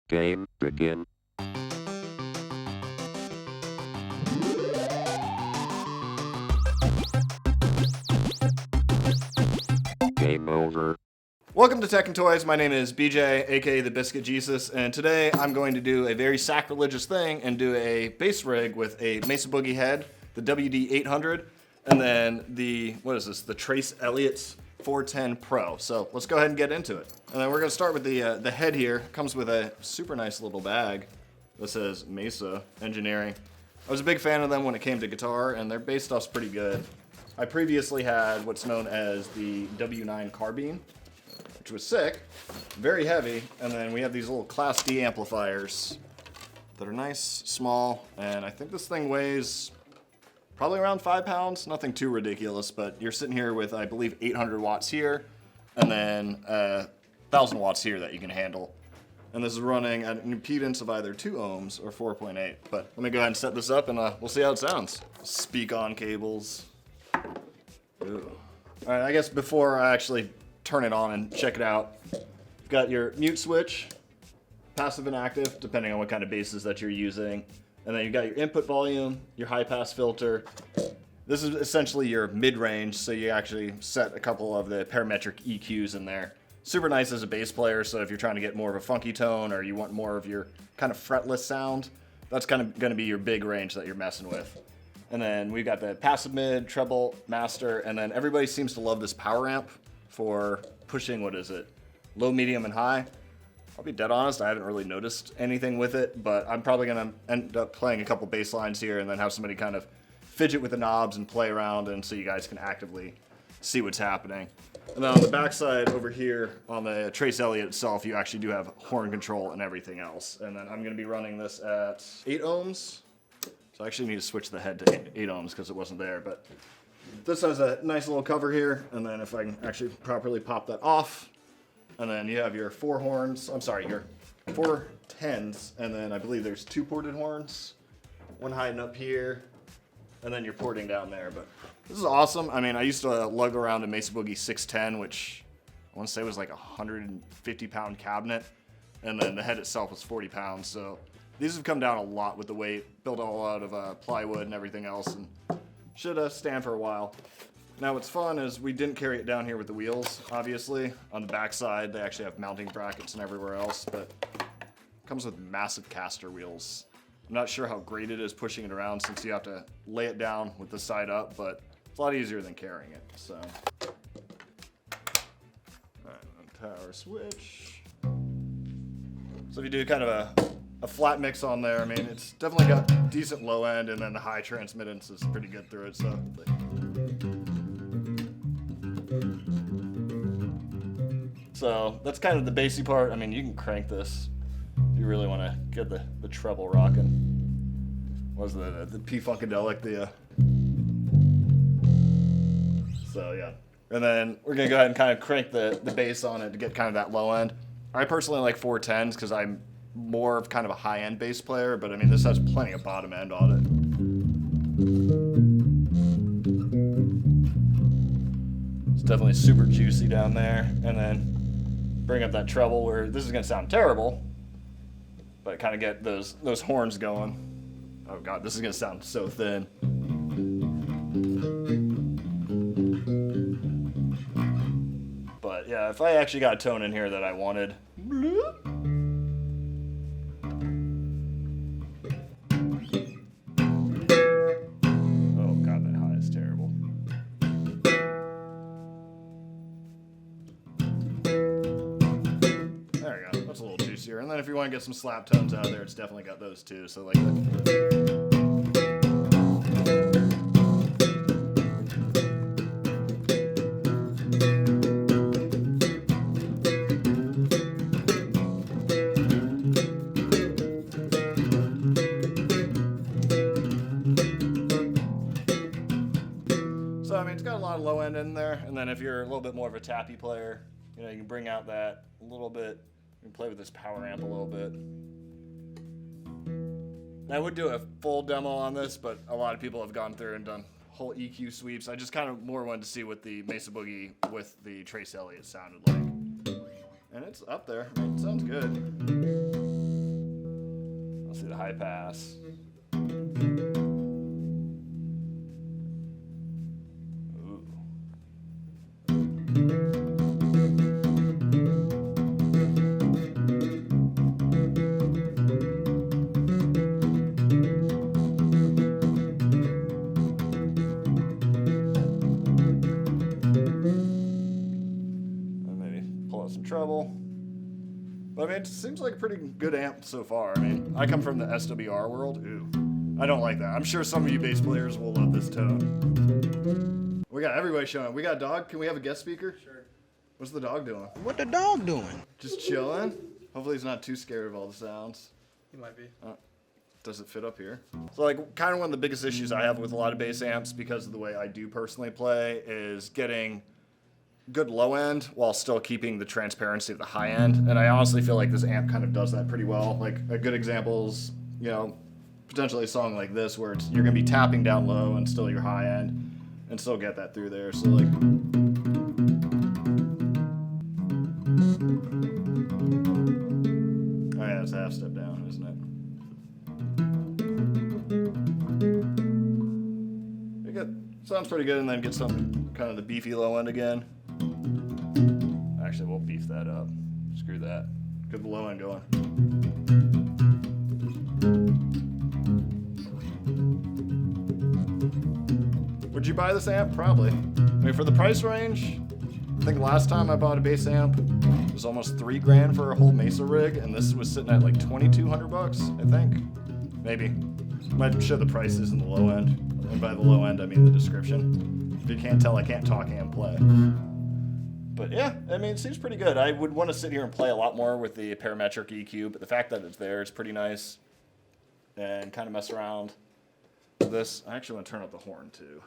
Game begin. Game over. Welcome to Tech and Toys. My name is BJ, aka the Biscuit Jesus, and today I'm going to do a very sacrilegious thing and do a bass rig with a Mesa Boogie head, the WD-800, and then the Trace Elliot 410 Pro. So let's go ahead and get into it. And then we're going to start with the head here. It comes with a super nice little bag that says Mesa Engineering. I was a big fan of them when it came to guitar, and their bass stuff's pretty good. I previously had what's known as the W9 Carbine, which was sick, very heavy, and then we have these little Class D amplifiers that are nice, small, and I think this thing weighs probably around 5 pounds, nothing too ridiculous, but you're sitting here with, I believe, 800 watts here, and then 1,000 watts here that you can handle. And this is running at an impedance of either 2 ohms or 4.8, but let me go ahead and set this up and we'll see how it sounds. Speak on cables. Ooh. All right, I guess before I actually turn it on and check it out, you've got your mute switch, passive and active, depending on what kind of basses that you're using. And then you've got your input volume, your high pass filter. This is essentially your mid-range, so you actually set a couple of the parametric EQs in there. Super nice as a bass player, so if you're trying to get more of a funky tone or you want more of your kind of fretless sound, that's kind of going to be your big range that you're messing with. And then we've got the passive mid, treble, master, and then everybody seems to love this power amp for pushing, low, medium, and high. I'll be dead honest, I haven't really noticed anything with it, but I'm probably gonna end up playing a couple bass lines here and then have somebody kind of fidget with the knobs and play around, and so you guys can actively see what's happening. And then on the backside over here, on the Trace Elliot itself, you actually do have horn control and everything else. And then I'm gonna be running this at 8 ohms. So I actually need to switch the head to 8 ohms because it wasn't there, but this has a nice little cover here, and then if I can actually properly pop that off, and then you have your your 4 tens, and then I believe there's 2 ported horns, one hiding up here, and then you're porting down there. But this is awesome. I mean, I used to lug around a Mesa Boogie 610, which I want to say was like a 150-pound cabinet, and then the head itself was 40 pounds, so these have come down a lot with the weight, built all out of plywood and everything else, and should stand for a while. Now what's fun is we didn't carry it down here with the wheels, obviously. On the back side, they actually have mounting brackets and everywhere else, but it comes with massive caster wheels. I'm not sure how great it is pushing it around since you have to lay it down with the side up, but it's a lot easier than carrying it, so. All right, power switch. So if you do kind of a flat mix on there, I mean, it's definitely got decent low end, and then the high transmittance is pretty good through it, so. So that's kind of the bassy part. I mean, you can crank this if you really want to get the treble rocking. What was the P-Funkadelic, so yeah. And then we're gonna go ahead and kind of crank the bass on it to get kind of that low end. I personally like 410s because I'm more of kind of a high-end bass player, but I mean, this has plenty of bottom end on it. It's definitely super juicy down there. And then bring up that treble where this is gonna sound terrible, but kind of get those horns going. Oh God, this is gonna sound so thin. But yeah, if I actually got a tone in here that I wanted, and then if you want to get some slap tones out of there, it's definitely got those too. So like that. So I mean, it's got a lot of low end in there, and then if you're a little bit more of a tappy player, you know, you can bring out that a little bit. You can play with this power amp a little bit. I would do a full demo on this, but a lot of people have gone through and done whole EQ sweeps. I just kind of more wanted to see what the Mesa Boogie with the Trace Elliot sounded like. And it's up there. I mean, it sounds good. high pass. Ooh. Maybe pull out some treble. But I mean, it seems like a pretty good amp so far. I mean, I come from the SWR world. Ooh, I don't like that. I'm sure some of you bass players will love this tone. We got everybody showing up. We got a dog. Can we have a guest speaker? Sure. What's the dog doing? What the dog doing? Just chilling. Hopefully he's not too scared of all the sounds. He might be. Does it fit up here? So like kind of one of the biggest issues I have with a lot of bass amps because of the way I do personally play is getting good low end while still keeping the transparency of the high end. And I honestly feel like this amp kind of does that pretty well. Like a good example is, you know, potentially a song like this where you're gonna be tapping down low and still your high end and still get that through there. So like, oh yeah, it's a half step down, isn't it? Sounds pretty good, and then get some kind of the beefy low end again. Actually, we'll beef that up. Screw that. Get the low end going. Would you buy this amp? Probably. I mean, for the price range, I think last time I bought a bass amp, it was almost $3 grand for a whole Mesa rig, and this was sitting at like $2,200, I think. Maybe. Might show the prices in the low end. And by the low end, I mean the description. If you can't tell, I can't talk and play. But yeah, I mean, it seems pretty good. I would want to sit here and play a lot more with the parametric EQ, but the fact that it's there is pretty nice. And kind of mess around with this. I actually want to turn up the horn too.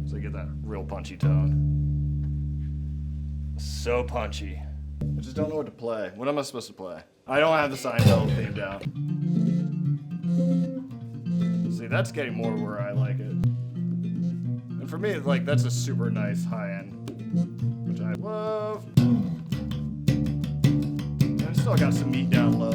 So you get that real punchy tone. So punchy. I just don't know what to play. What am I supposed to play? I don't have the Seinfeld theme down. See, that's getting more where I like it. And for me, like, that's a super nice high end, which I love. And I still got some meat down low.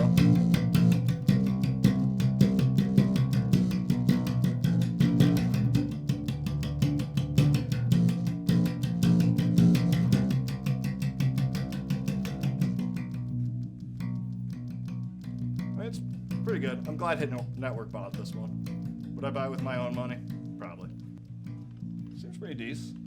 It's pretty good. I'm glad Hit Network bought this one. Would I buy it with my own money? Probably. Seems pretty decent.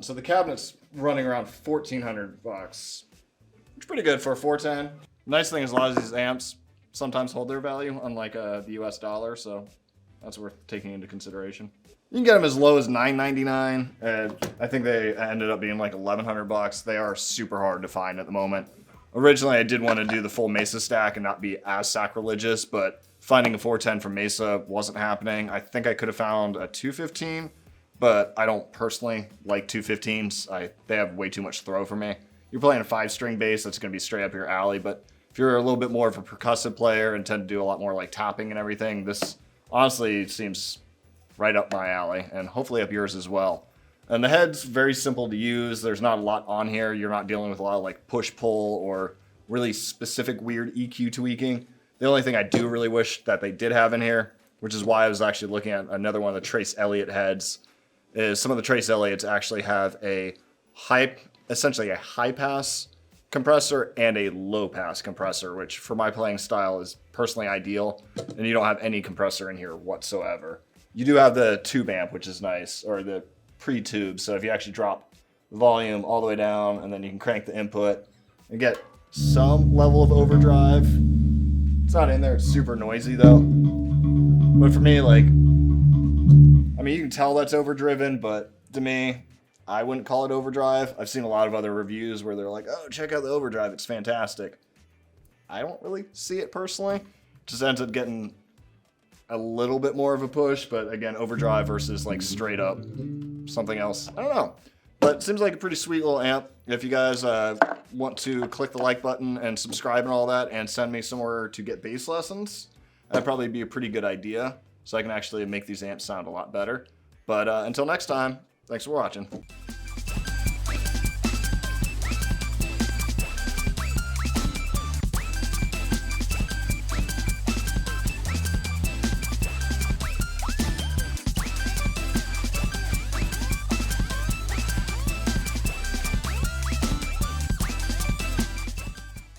So the cabinet's running around $1,400, which is pretty good for a 410. Nice thing is a lot of these amps sometimes hold their value, unlike the US dollar, so that's worth taking into consideration. You can get them as low as $999, and I think they ended up being like $1,100. They are super hard to find at the moment. Originally, I did want to do the full Mesa stack and not be as sacrilegious, but finding a 410 from Mesa wasn't happening. I think I could have found a 215, but I don't personally like 215s. They have way too much throw for me. You're playing a 5-string bass, that's going to be straight up your alley, but if you're a little bit more of a percussive player and tend to do a lot more like tapping and everything, this honestly seems right up my alley, and hopefully up yours as well. And the head's very simple to use. There's not a lot on here. You're not dealing with a lot of like push-pull or really specific weird EQ tweaking. The only thing I do really wish that they did have in here, which is why I was actually looking at another one of the Trace Elliot heads, is some of the Trace Elliots actually have essentially a high-pass compressor and a low-pass compressor, which for my playing style is personally ideal, and you don't have any compressor in here whatsoever. You do have the tube amp, which is nice, or the pre-tube, so if you actually drop the volume all the way down and then you can crank the input and get some level of overdrive. It's not in there, it's super noisy though. But for me, like, I mean, you can tell that's overdriven, but to me, I wouldn't call it overdrive. I've seen a lot of other reviews where they're like, oh, check out the overdrive, it's fantastic. I don't really see it personally. It just ends up getting a little bit more of a push, but again, overdrive versus like straight up something else. I don't know. But it seems like a pretty sweet little amp. If you guys want to click the like button and subscribe and all that and send me somewhere to get bass lessons, that'd probably be a pretty good idea, so I can actually make these amps sound a lot better. But until next time, thanks for watching.